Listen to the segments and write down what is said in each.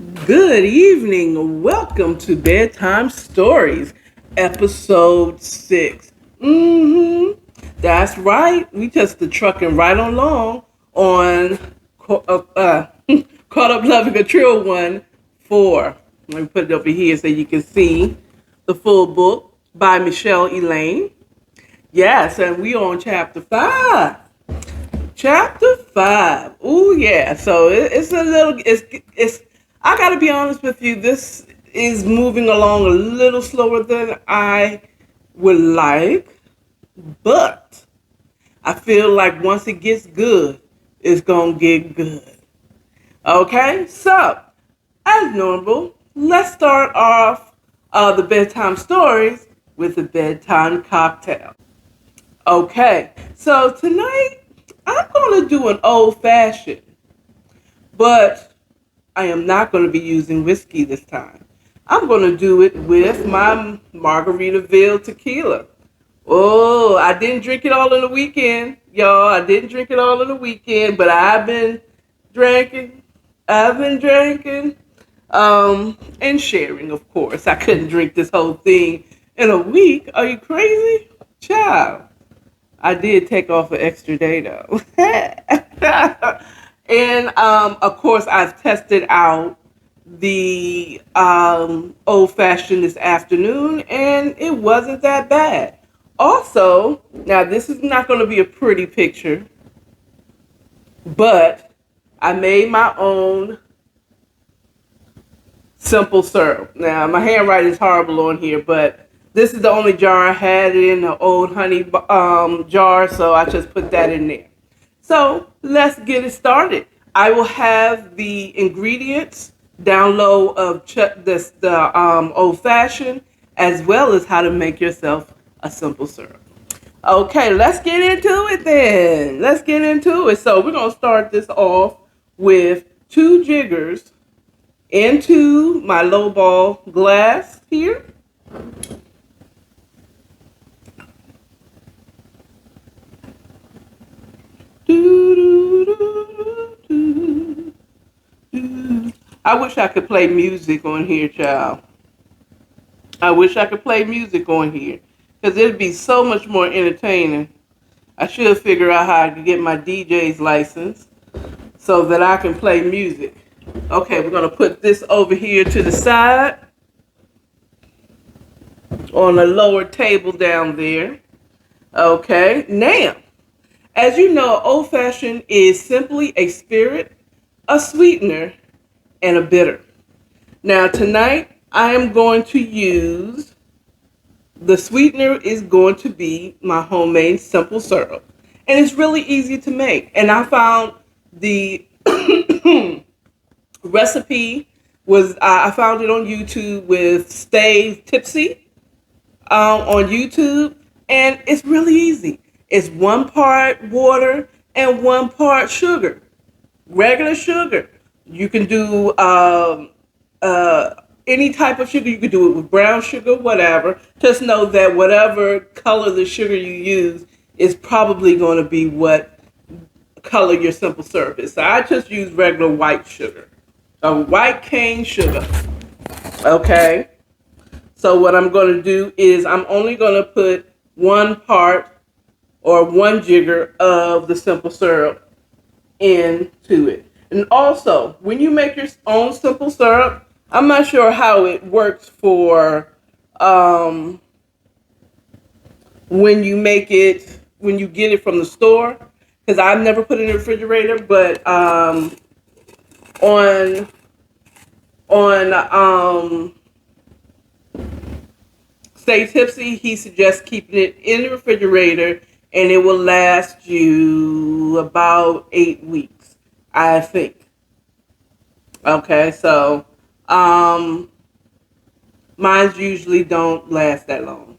Good evening. Welcome to Bedtime Stories, episode 6. That's right. We just the trucking right along on Caught Up Loving a Trill 1 4. Let me put it over here so you can see the full book by Michelle Elaine. Yes, and we on chapter 5. Chapter 5. Oh yeah. So it's a little. It's. I gotta be honest with you. This is moving along a little slower than I would like, but I feel like once it gets good, it's gonna get good. Okay. So as normal, let's start off the bedtime stories with a bedtime cocktail. Okay. So tonight I'm gonna do an old fashioned. But I am not going to be using whiskey this time. I'm going to do it with my Margaritaville tequila. Oh, I didn't drink it all in the weekend, y'all. I didn't drink it all in the weekend, but I've been drinking. I've been drinking. And sharing, of course. I couldn't drink this whole thing in a week. Are you crazy? Child. I did take off an extra day though. And of course, I've tested out the old fashioned this afternoon, and it wasn't that bad. Also, now this is not going to be a pretty picture, but I made my own simple syrup. Now, my handwriting is horrible on here, but this is the only jar I had in the old honey jar, so I just put that in there. So let's get it started. I will have the ingredients down low of the old fashioned, as well as how to make yourself a simple syrup. Okay, let's get into it then. Let's get into it. So we're gonna start this off with 2 jiggers into my lowball glass here. I wish I could play music on here, child. I wish I could play music on here because it'd be so much more entertaining. I should figure out how I can get my DJ's license so that I can play music. Okay, we're going to put this over here to the side on a lower table down there. Okay, now, as you know, old fashioned is simply a spirit, a sweetener, and a bitter. Now, tonight, I am going to use the sweetener is going to be my homemade simple syrup. And it's really easy to make. And I found the recipe I found it on YouTube with Stay Tipsy on YouTube, and it's really easy. It's 1 part water and 1 part sugar, regular sugar. You can do any type of sugar. You could do it with brown sugar, whatever. Just know that whatever color the sugar you use is probably going to be what color your simple syrup is. So I just use regular white sugar, a white cane sugar. Okay. So what I'm going to do is I'm only going to put 1 part or 1 jigger of the simple syrup into it. And also, when you make your own simple syrup, I'm not sure how it works for when you make it, when you get it from the store, because I've never put it in the refrigerator, but on Stay Tipsy, he suggests keeping it in the refrigerator and it will last you about 8 weeks, I think. Okay, so mine usually don't last that long.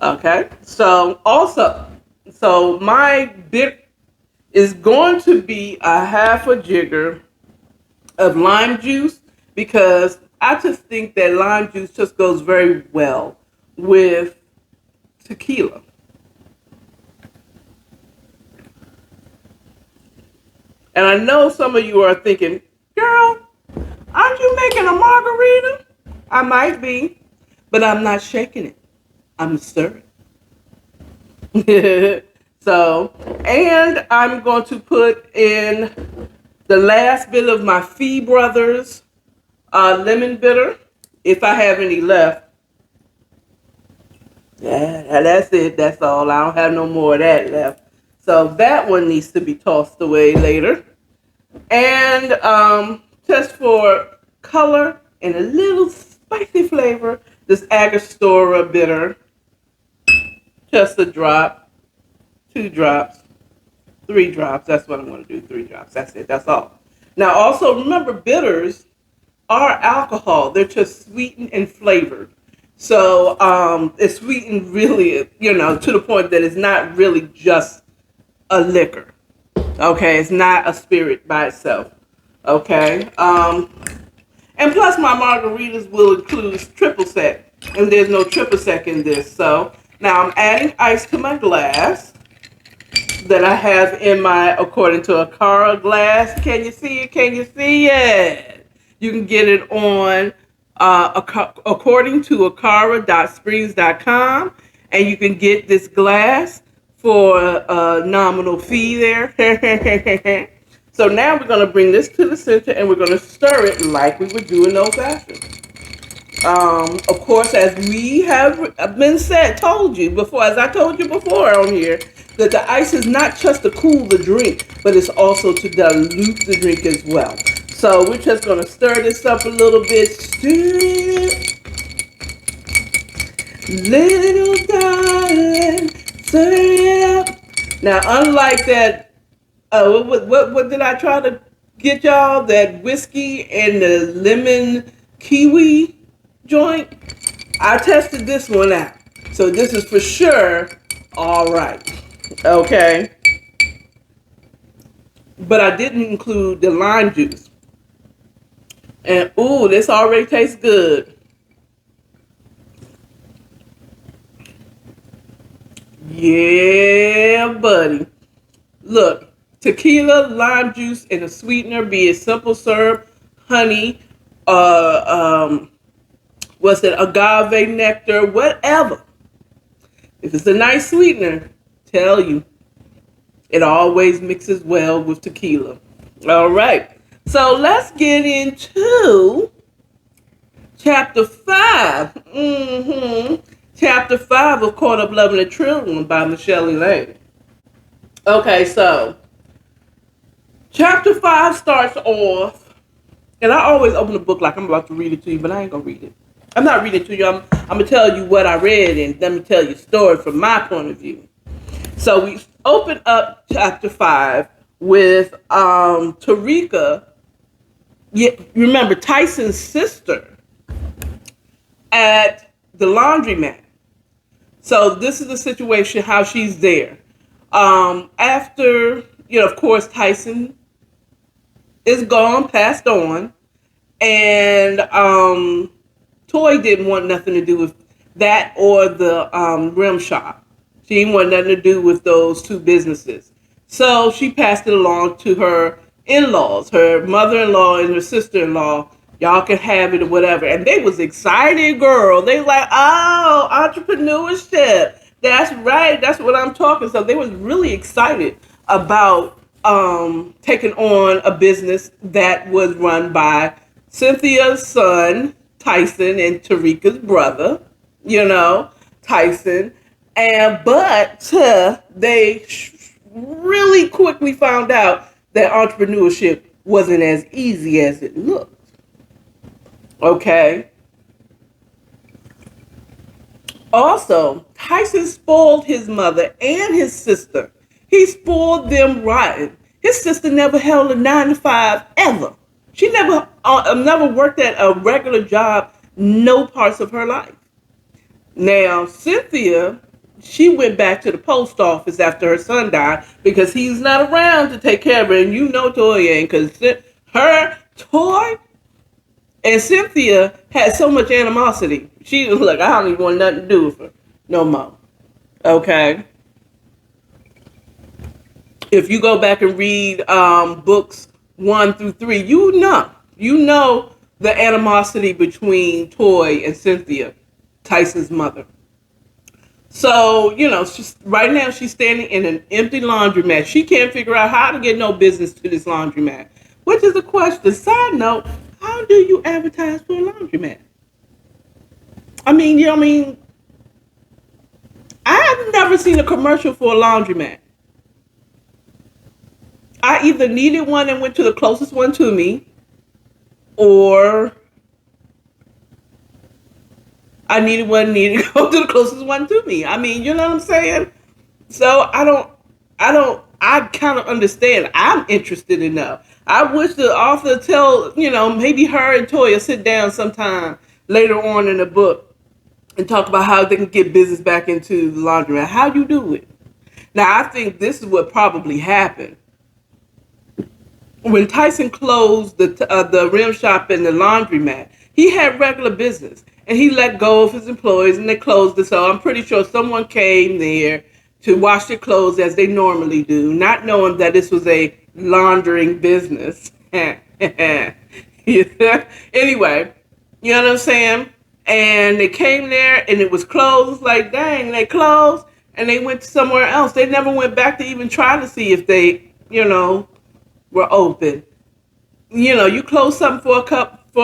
Okay, so also, so my bit is going to be a 1/2 jigger of lime juice because I just think that lime juice just goes very well with tequila. And I know some of you are thinking, girl, Aren't you making a margarita? I might be, but I'm not shaking it. I'm stirring. So, and I'm going to put in the last bit of my Fee Brothers lemon bitter, if I have any left. Yeah, that's it. That's all. I don't have no more of that left. So that one needs to be tossed away later. And just for color and a little spicy flavor, this Angostura bitter. Just a drop, 2 drops, 3 drops. That's what I'm going to do. 3 drops. That's it. That's all. Now, also remember, bitters are alcohol. They're just sweetened and flavored. So it's sweetened really, to the point that it's not really just a liquor. Okay, it's not a spirit by itself. Okay, and plus my margaritas will include triple sec, and there's no triple sec in this. So now I'm adding ice to my glass that I have in my, according to Akara glass. Can you see it? Can you see it? You can get it on according to akara.springs.com, and you can get this glass for a nominal fee there. So now we're going to bring this to the center and we're going to stir it like we would do in old fashioned. Of course, as we have told you before, as I told you before on here, that the ice is not just to cool the drink, but it's also to dilute the drink as well. So we're just going to stir this up a little bit. Stir it, little darling, stir it up. Now, unlike that, what did I try to get y'all? That whiskey and the lemon kiwi joint? I tested this one out. So this is for sure all right. Okay. But I didn't include the lime juice. And ooh, this already tastes good. Yeah, buddy. Look, tequila, lime juice, and a sweetener, be it simple syrup, honey, what's it, agave nectar, whatever. If it's a nice sweetener, tell you, it always mixes well with tequila. All right. So let's get into chapter 5. Chapter 5 of Caught Up Loving the Children by Michelle Elaine. Okay, so chapter 5 starts off, and I always open the book like I'm about to read it to you, but I ain't going to read it. I'm not reading it to you. I'm going to tell you what I read, and let me tell you a story from my point of view. So we open up chapter 5 with Tarika. Yeah, remember, Tyson's sister at the laundromat. So this is the situation, how she's there. After, of course, Tyson is gone, passed on, and Toy didn't want nothing to do with that or the rim shop. She didn't want nothing to do with those two businesses. So she passed it along to her in-laws, her mother-in-law and her sister-in-law. Y'all can have it or whatever. And they was excited, girl. They like, oh, entrepreneurship. That's right. That's what I'm talking. So they was really excited about taking on a business that was run by Cynthia's son, Tyson, and Tarika's brother, Tyson. But they really quickly found out that entrepreneurship wasn't as easy as it looked. Okay. Also, Tyson spoiled his mother and his sister. He spoiled them rotten. His sister never held a 9-to-5 ever. She never worked at a regular job, no parts of her life. Now, Cynthia, she went back to the post office after her son died because he's not around to take care of her. And Toy ain't, because Toy and Cynthia had so much animosity. She was like, I don't even want nothing to do with her no more. Okay. If you go back and read books 1 through 3, you know the animosity between Toy and Cynthia, Tyson's mother. So, right now she's standing in an empty laundromat. She can't figure out how to get no business to this laundromat, which is a question. Side note, how do you advertise for a laundromat? I've never seen a commercial for a laundromat. I either needed one and went to the closest one to me, or I needed to go to the closest one to me. You know what I'm saying? So I kind of understand. I'm interested enough. I wish the author tell, maybe her and Toya sit down sometime later on in the book and talk about how they can get business back into the laundromat. How you do it? Now, I think this is what probably happened. When Tyson closed the rim shop and the laundromat, he had regular business. And he let go of his employees and they closed it. So I'm pretty sure someone came there to wash their clothes as they normally do, not knowing that this was a laundering business. Anyway, you know what I'm saying? And they came there and it was closed. It's like, dang, they closed and they went somewhere else. They never went back to even try to see if they, were open. You close something for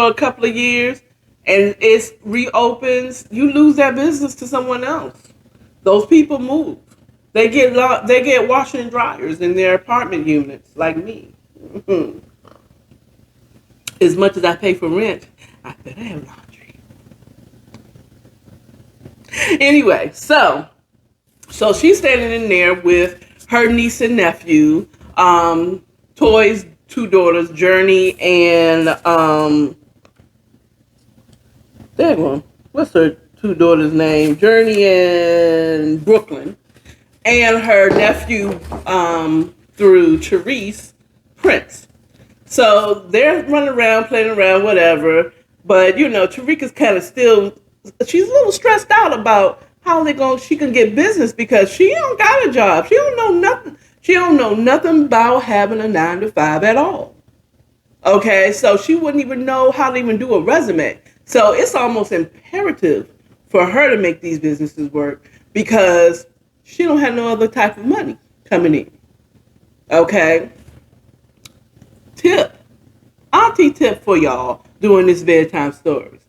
a couple of years and it reopens, you lose that business to someone else. Those people move. They get washing and dryers in their apartment units, like me. As much as I pay for rent, I better have laundry. Anyway, so she's standing in there with her niece and nephew, Toy's two daughters, Journey and what's her two daughters' name? Journey and Brooklyn, and her nephew through Therese, Prince. So they're running around, playing around, whatever. But Tarika's kind of she's a little stressed out about how she can get business because she don't got a job. She don't know nothing. She don't know nothing about having a 9-to-5 at all. Okay, so she wouldn't even know how to even do a resume. So it's almost imperative for her to make these businesses work because she don't have no other type of money coming in. Okay? Auntie tip for y'all doing this bedtime stories.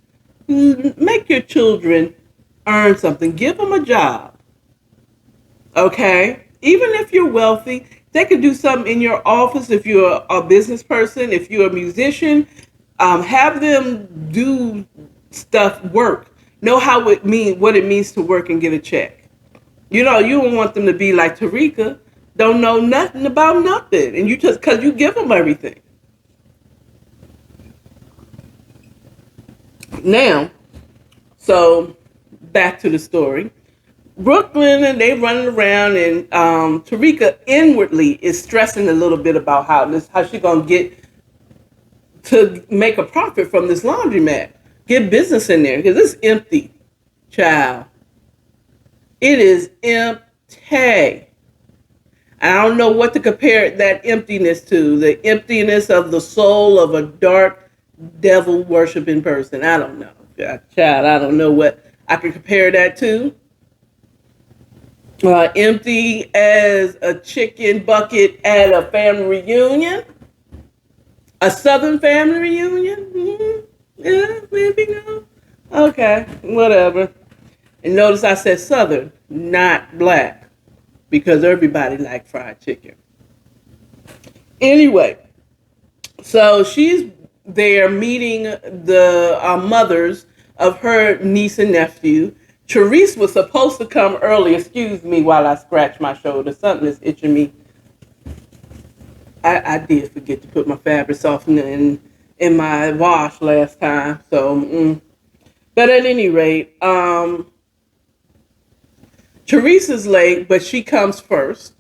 Make your children earn something. Give them a job. Okay? Even if you're wealthy, they could do something in your office if you're a business person, if you're a musician. Have them do stuff, work. Know what it means to work and get a check. You don't want them to be like Tarika, don't know nothing about nothing, and you just because you give them everything. Now, so back to the story. Brooklyn and they running around, and Tarika inwardly is stressing a little bit about how she gonna get to make a profit from this laundromat, get business in there because it's empty, child. It is empty. I don't know what to compare that emptiness to. The emptiness of the soul of a dark devil worshiping person. I don't know, child. I don't know what I can compare that to. Empty as a chicken bucket at a family reunion. A Southern family reunion? Mm-hmm. Yeah, maybe no. Okay, whatever. And notice I said Southern, not black, because everybody likes fried chicken. Anyway, so she's there meeting the mothers of her niece and nephew. Therese was supposed to come early. Excuse me while I scratch my shoulder. Something is itching me. I did forget to put my fabric softener in my wash last time. So, but at any rate, Therese is late, but she comes first.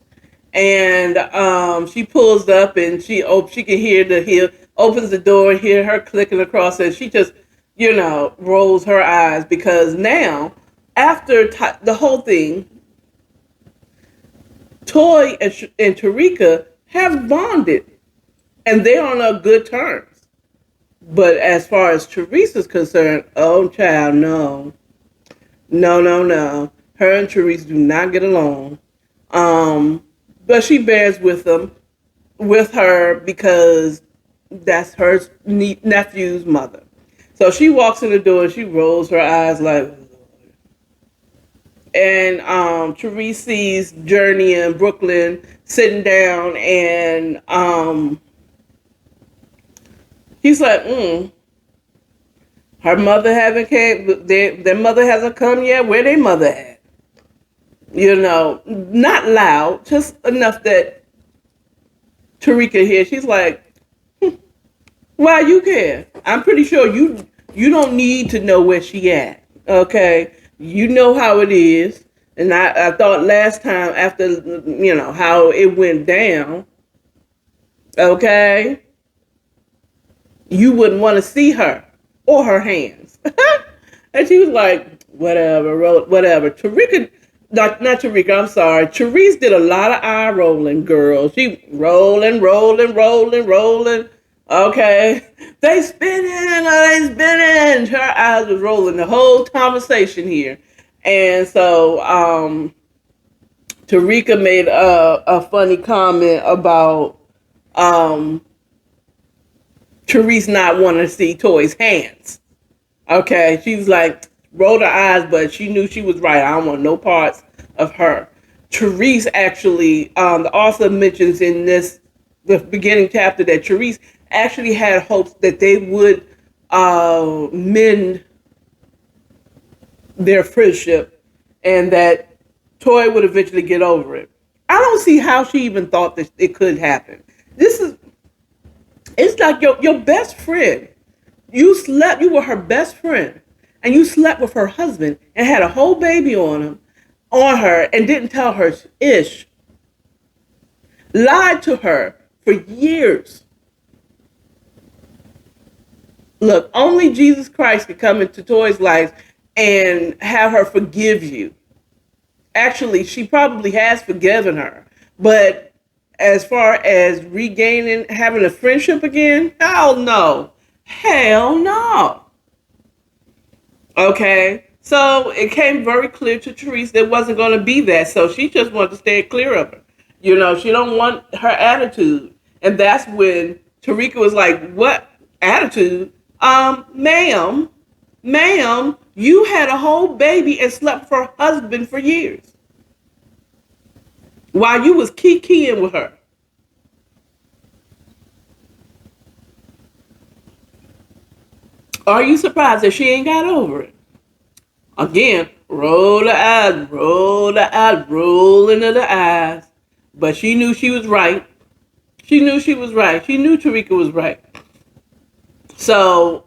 And she pulls up and she can hear opens the door and hear her clicking across and she just, rolls her eyes because now, after the whole thing, Toy and Tarika have bonded and they're on a good terms. But as far as Therese is concerned, oh child, no. No, no, no. Her and Therese do not get along. But she bears with her because that's her nephew's mother. So she walks in the door and she rolls her eyes like, and Therese sees Journey and Brooklyn sitting down, and he's like, her mother haven't came. Their mother hasn't come yet. Where their mother at? Not loud, just enough that Tarika hear. She's like, why you care? I'm pretty sure you don't need to know where she at. Okay, you know how it is. And I thought last time after how it went down. Okay, you wouldn't want to see her or her hands. And she was like, whatever. Tarika, not Tarika, I'm sorry. Therese did a lot of eye rolling, girl. She rolling. Okay. They spinning. Her eyes was rolling the whole conversation here. And so Tarika made a funny comment about Therese not wanting to see Toy's hands. Okay, she was like, rolled her eyes, but she knew she was right. I don't want no parts of her. Therese actually, the author mentions in the beginning chapter that Therese actually had hopes that they would mend their friendship and that Toy would eventually get over it. I don't see how she even thought that it could happen. It's like your best friend. You were her best friend, and you slept with her husband and had a whole baby on her and didn't tell her ish. Lied to her for years. Look, only Jesus Christ could come into Toy's life and have her forgive you. Actually, she probably has forgiven her. But as far as having a friendship again, hell no. Hell no. Okay, so it came very clear to Therese there wasn't going to be that, so she just wanted to stay clear of her. She don't want her attitude. And that's when Tarika was like, what attitude? Ma'am, you had a whole baby and slept with her husband for years while you was kikiing with her. Are you surprised that she ain't got over it? Again, roll the eyes, rolling of the eyes. But she knew she was right. She knew Tarika was right. So,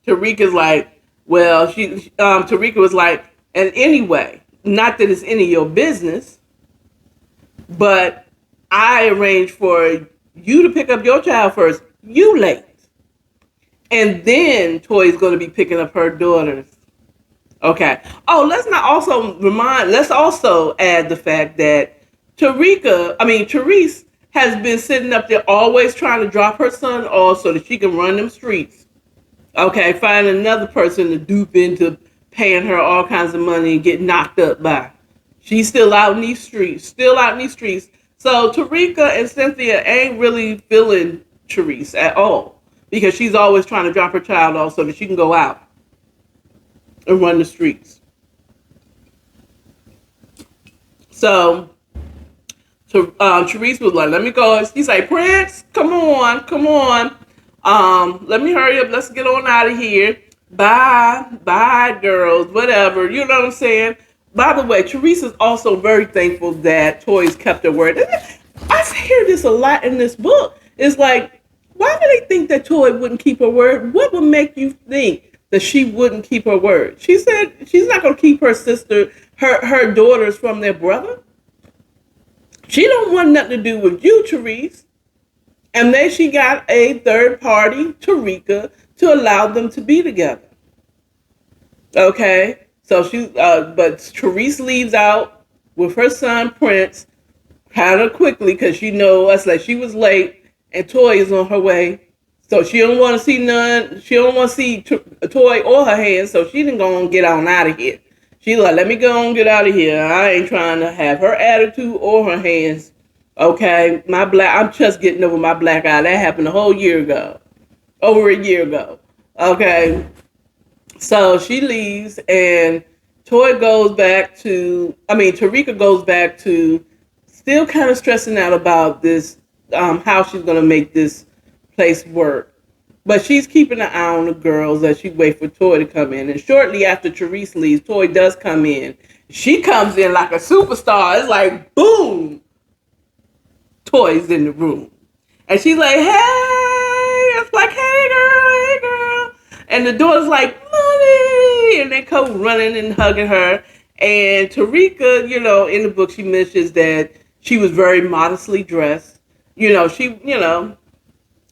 Tarika's like, Tarika was like, and anyway, not that it's any of your business, but I arranged for you to pick up your child first. You late. And then Toy's going to be picking up her daughters. Okay. Oh, let's also add the fact that Therese has been sitting up there always trying to drop her son off so that she can run them streets. Okay. Find another person to dupe into paying her all kinds of money and get knocked up by. She's still out in these streets. So Tarika and Cynthia ain't really feeling Therese at all because she's always trying to drop her child off so that she can go out and run the streets. So Therese was like, let me go. He's like, Prince, come on. Let me hurry up. Let's get on out of here. Bye, girls, whatever. You know what I'm saying? By the way, Therese is also very thankful that Toys kept her word. I hear this a lot in this book. It's like, why do they think that Toy wouldn't keep her word? What would make you think that she wouldn't keep her word? She said she's not going to keep her sister, her daughters from their brother. She don't want nothing to do with you, Therese. And then she got a third party, Tarika, to allow them to be together. Okay? So but Therese leaves out with her son, Prince, kind of quickly because she knows, like, she was late and Toy is on her way So she don't want to see none. She don't want to see a toy or her hands. So she didn't go and get on out of here. She like, let me go and get out of here. I ain't trying to have her attitude or her hands. Okay, I'm just getting over my black eye. That happened a whole year ago, over a year ago. Okay, so she leaves and Tarika goes back to still kind of stressing out about this, how she's going to make this place work. But she's keeping an eye on the girls as she waits for Toy to come in. And shortly after Therese leaves, Toy does come in. She comes in like a superstar. It's like, boom, Toy's in the room. And she's like, hey, it's like, hey girl. And the daughter's like, money. And they come running and hugging her. And Tarika, in the book, she mentions that she was very modestly dressed.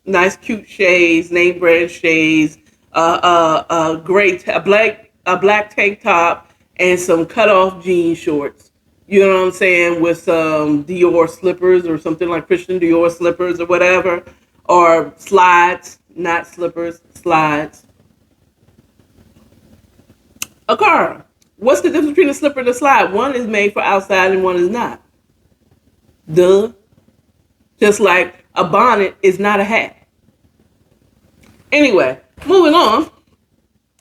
Nice cute shades, name brand shades, a black tank top, and some cut off jean shorts. You know what I'm saying? With some Dior slippers or something like Christian Dior slippers or whatever, or slides, not slippers, slides. Akara, what's the difference between a slipper and a slide? One is made for outside and one is not. Duh. Just like a bonnet is not a hat. Anyway, moving on.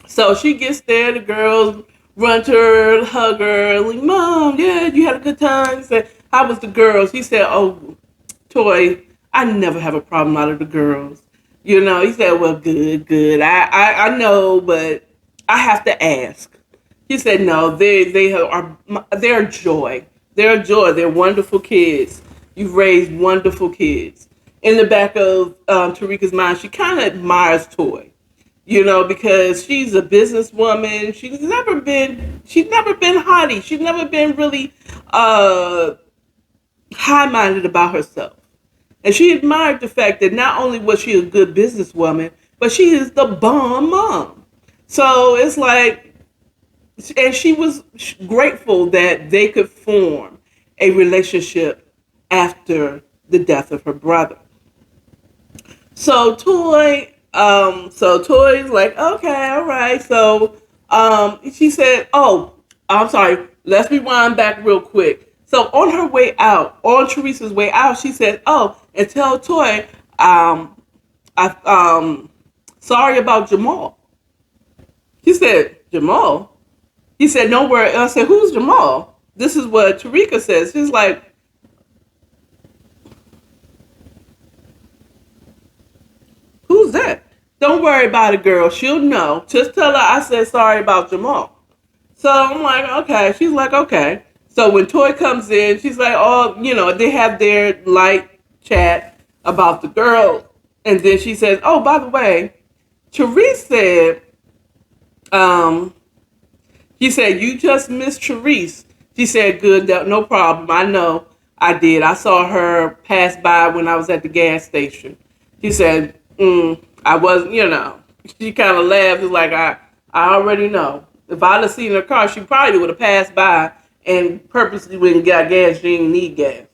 So she gets there, the girls run to her, hug her, like, Mom, yeah, you had a good time. He said, how was the girls? He said, oh, Toy, I never have a problem out of the girls. He said, well, good. I know, but I have to ask. He said, no, they're a joy. They're a joy. They're wonderful kids. You've raised wonderful kids. In the back of Tarika's mind, she kind of admires Toy, because she's a businesswoman. She's never been haughty. She's never been really high-minded about herself. And she admired the fact that not only was she a good businesswoman, but she is the bomb mom. So it's like, and she was grateful that they could form a relationship after the death of her brother. So Toy's like, okay, all right. So she said, oh, I'm sorry, let's rewind back real quick. So on Teresa's way out, she said, oh, and tell Toy, sorry about Jamal. He said, Jamal? He said, no worry. I said, who's Jamal? This is what Tarika says. She's like, who's that? Don't worry about it, girl. She'll know. Just tell her I said sorry about Jamal. So I'm like, okay. She's like, okay. So when Toy comes in, she's like, oh, they have their light chat about the girl. And then she says, oh, by the way, Therese said, she said, you just missed Therese. She said, good, no problem. I know I did. I saw her pass by when I was at the gas station. She said, I wasn't, she kind of laughed. It's like, I already know. If I'd have seen her car, she probably would have passed by and purposely went and got gas. She didn't need gas.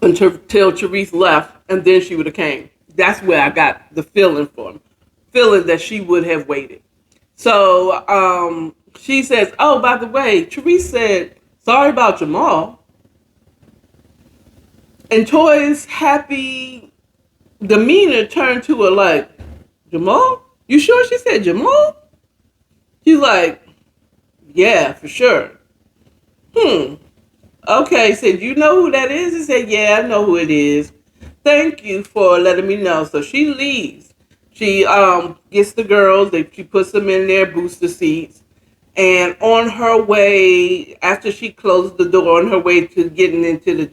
Until Therese left, and then she would have came. That's where I got the feeling from. Feeling that she would have waited. So she says, oh, by the way, Therese said, sorry about Jamal. And Toy's happy demeanor turned to her like, Jamal? You sure she said Jamal? She's like, yeah, for sure. Okay, said, you know who that is? He said, yeah, I know who it is. Thank you for letting me know. So she leaves. She gets the girls. She puts them in their booster seats. And on her way, after she closes the door, on her way to getting into the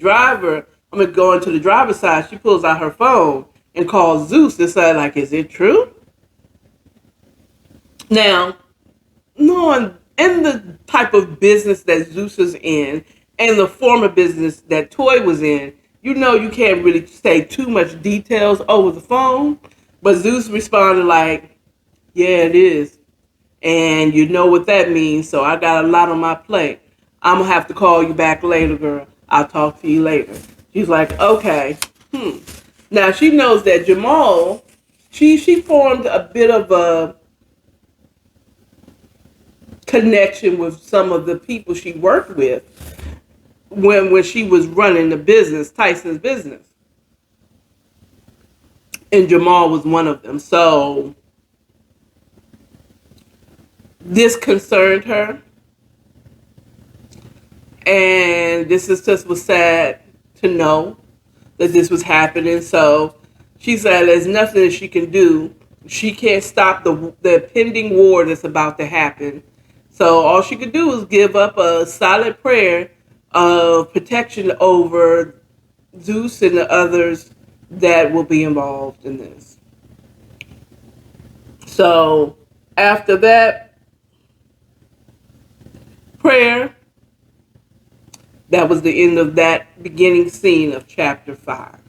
going to the driver's side, she pulls out her phone and calls Zeus and said, like, is it true? Now, knowing in the type of business that Zeus is in and the former business that Toy was in, you can't really say too much details over the phone. But Zeus responded like, yeah, it is. And you know what that means. So I got a lot on my plate. I'm going to have to call you back later, girl. I'll talk to you later. She's like, okay. Now she knows that Jamal, she formed a bit of a connection with some of the people she worked with when she was running the business, Tyson's business. And Jamal was one of them. So this concerned her. And this is just was sad to know that this was happening. So she said there's nothing that she can do. She can't stop the pending war that's about to happen. So all she could do is give up a silent prayer of protection over Zeus and the others that will be involved in this. So after that prayer, that was the end of that beginning scene of chapter 5.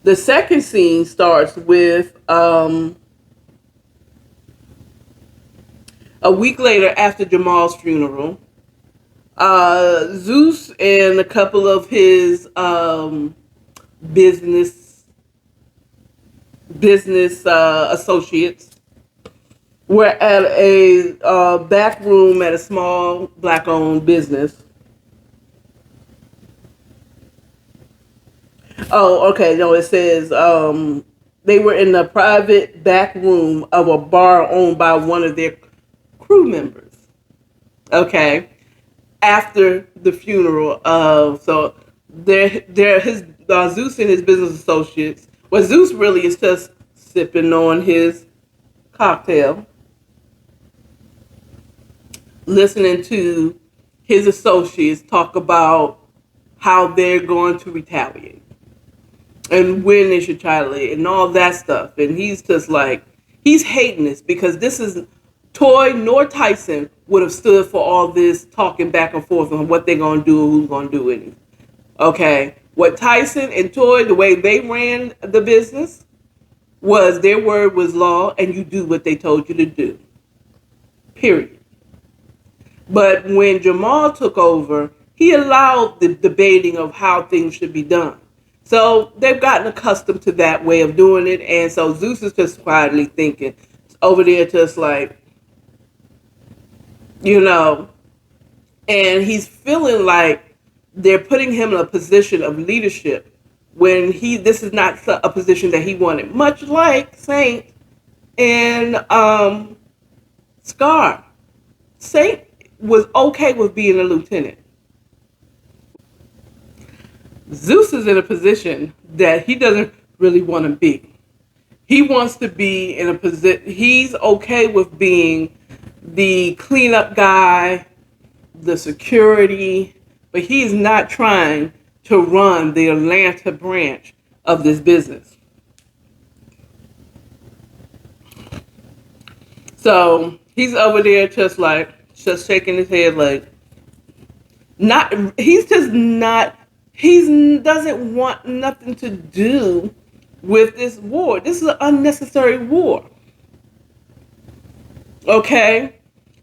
The second scene starts with a week later after Jamal's funeral. Zeus and a couple of his business associates were at a back room at a small black-owned business. Oh, okay. No, it says they were in the private back room of a bar owned by one of their crew members. Okay, after the funeral of they're his Zeus and his business associates. Well, Zeus really is just sipping on his cocktail, listening to his associates talk about how they're going to retaliate and when they should retaliate and all that stuff. And he's just like, he's hating this because this is Toy nor Tyson would have stood for all this talking back and forth on what they're going to do, who's going to do it. Okay. What Tyson and Toy, the way they ran the business was their word was law and you do what they told you to do. Period. But when Jamal took over, he allowed the debating of how things should be done. So they've gotten accustomed to that way of doing it. And so Zeus is just quietly thinking over there just like, and he's feeling like they're putting him in a position of leadership when this is not a position that he wanted, much like Saint and Scar. Saint was okay with being a lieutenant. Zeus is in a position that he doesn't really want to be. He wants to be in a position, he's okay with being the cleanup guy, the security, but he's not trying to run the Atlanta branch of this business. So he's over there just shaking his head like, he doesn't want nothing to do with this war. This is an unnecessary war. Okay?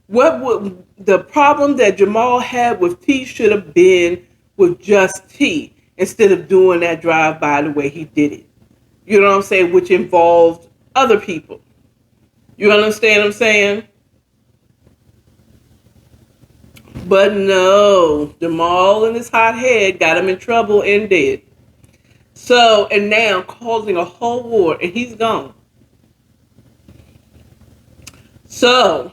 What would the problem that Jamal had with T should have been with just T instead of doing that drive-by the way he did it. You know what I'm saying? Which involved other people. You understand what I'm saying? But no, Jamal and his hot head got him in trouble and dead. So, and now causing a whole war, and he's gone. So,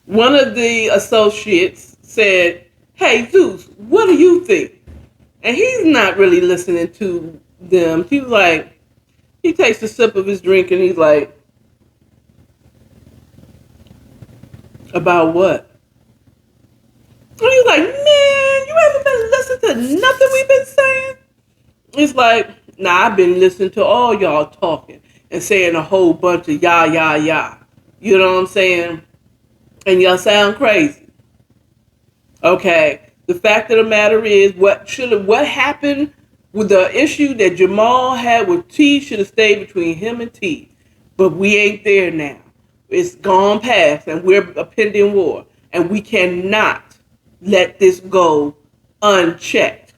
one of the associates said, "Hey, Zeus, what do you think?" And he's not really listening to them. He's like, he takes a sip of his drink and he's like, "About what?" And he's like, "Man, you haven't been listening to nothing we've been saying?" It's like, "Nah, I've been listening to all y'all talking and saying a whole bunch of yah, yah, yah." You know what I'm saying? And y'all sound crazy. Okay. The fact of the matter is, what happened with the issue that Jamal had with T should have stayed between him and T. But we ain't there now. It's gone past and we're a pending war. And we cannot let this go unchecked.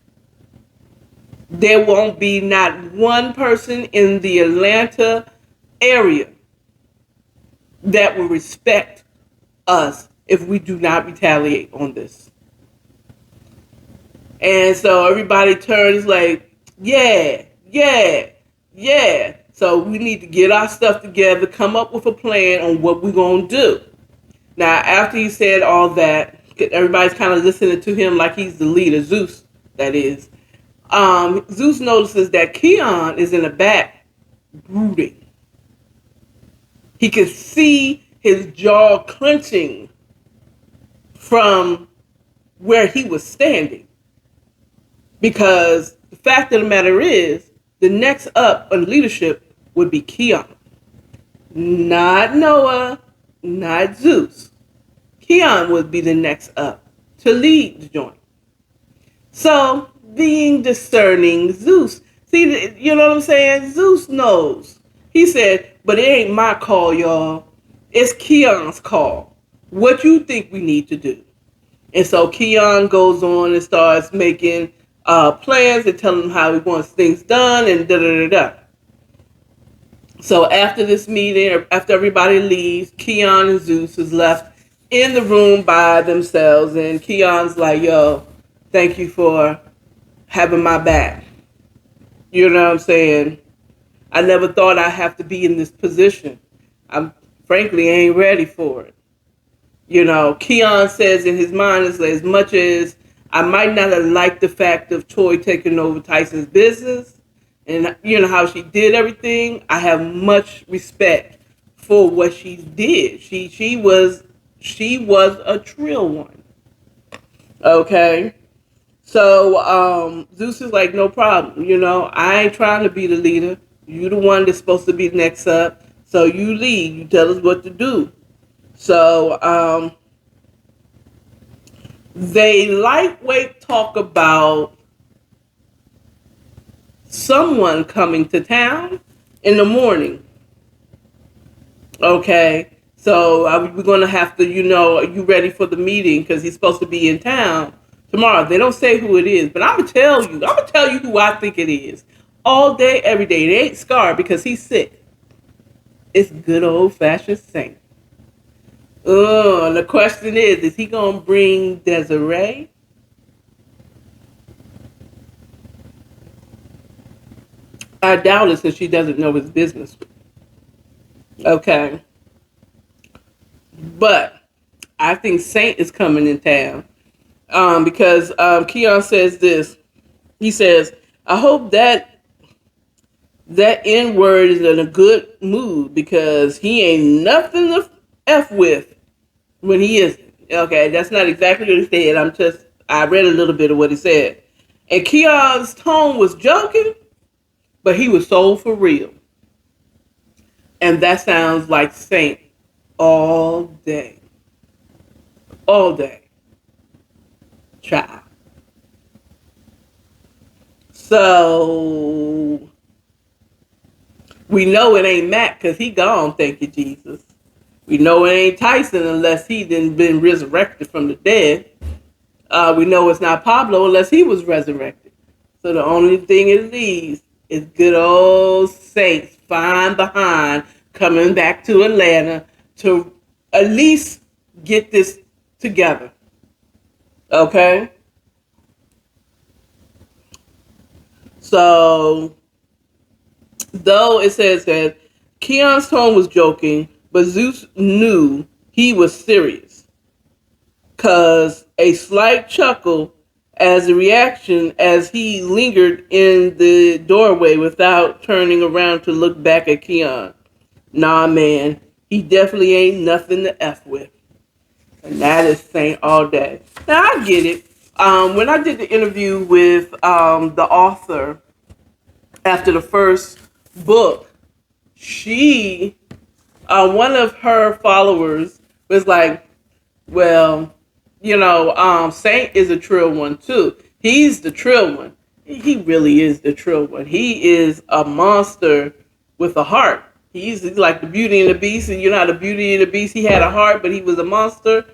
There won't be not one person in the Atlanta area that will respect us if we do not retaliate on this. And so everybody turns like, yeah, yeah, yeah. So we need to get our stuff together, come up with a plan on what we're going to do. Now, after he said all that, everybody's kind of listening to him like he's the leader, Zeus, that is. Zeus notices that Keon is in the back brooding. He can see his jaw clenching from where he was standing. Because the fact of the matter is, the next up on leadership would be Keon. Not Noah, not Zeus. Keon would be the next up to lead the joint. So, being discerning, Zeus, see, you know what I'm saying? Zeus knows. He said, but it ain't my call, y'all. It's Keon's call. What you think we need to do? And so Keon goes on and starts making plans and telling him how he wants things done and da-da-da-da. So after this meeting, after everybody leaves, Keon and Zeus is left in the room by themselves. And Keon's like, yo, thank you for having my back. You know what I'm saying? I never thought I'd have to be in this position. I frankly ain't ready for it. You know, Keon says in his mind, is as much as I might not have liked the fact of Toy taking over Tyson's business and you know how she did everything, I have much respect for what she did. She was a trill one. Okay. So Zeus is like, no problem. You know, I ain't trying to be the leader. You the one that's supposed to be next up. So you lead. You tell us what to do. So they lightweight talk about someone coming to town in the morning. Okay. So we're going to have to, you know, are you ready for the meeting? Because he's supposed to be in town tomorrow. They don't say who it is, but I'm going to tell you who I think it is. All day, every day. It ain't Scar because he's sick. It's good old-fashioned Saint. And the question is he going to bring Desiree? I doubt it since she doesn't know his business. Okay. But I think Saint is coming in town because Keon says this. He says, I hope that N-word is in a good mood because he ain't nothing to F with when he isn't. Okay, that's not exactly what he said. I read a little bit of what he said. And Keon's tone was joking, but he was so for real. And that sounds like Saint all day. All day. Child. So we know it ain't Matt because he gone, thank you, Jesus. We know it ain't Tyson unless he done been resurrected from the dead. We know it's not Pablo unless he was resurrected. So the only thing it leaves is good old Saints fine behind coming back to Atlanta to at least get this together. Okay? So, though it says that Keon's tone was joking, but Zeus knew he was serious. Because a slight chuckle as a reaction as he lingered in the doorway without turning around to look back at Keon. Nah, man, he definitely ain't nothing to F with. And that is Saint all day. Now, I get it. When I did the interview with the author after the first book, one of her followers was like, well, you know, Saint is a trill one too. He's the trill one. He really is the trill one. He is a monster with a heart. He's like the Beauty and the Beast, and you know how the Beauty and the Beast, he had a heart, but he was a monster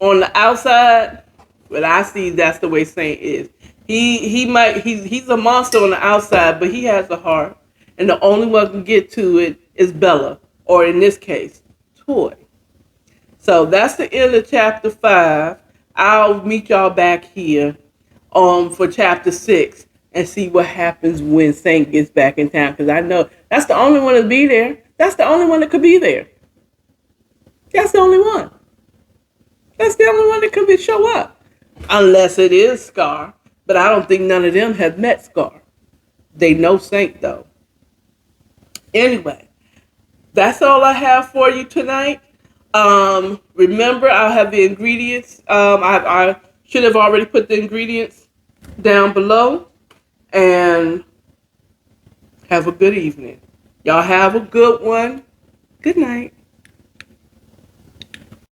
on the outside. But I see that's the way Saint is. He's a monster on the outside, but he has a heart, and the only one who can get to it is Bella, or in this case, Toy. So that's the end of chapter 5. I'll meet y'all back here for chapter 6 and see what happens when Saint gets back in town, because I know that's the only one to be there. That's the only one that could be there. That's the only one. That's the only one that could show up. Unless it is Scar. But I don't think none of them have met Scar. They know Saint, though. Anyway, that's all I have for you tonight. Remember, I'll have the ingredients. I should have already put the ingredients down below. And have a good evening. Y'all have a good one. Good night.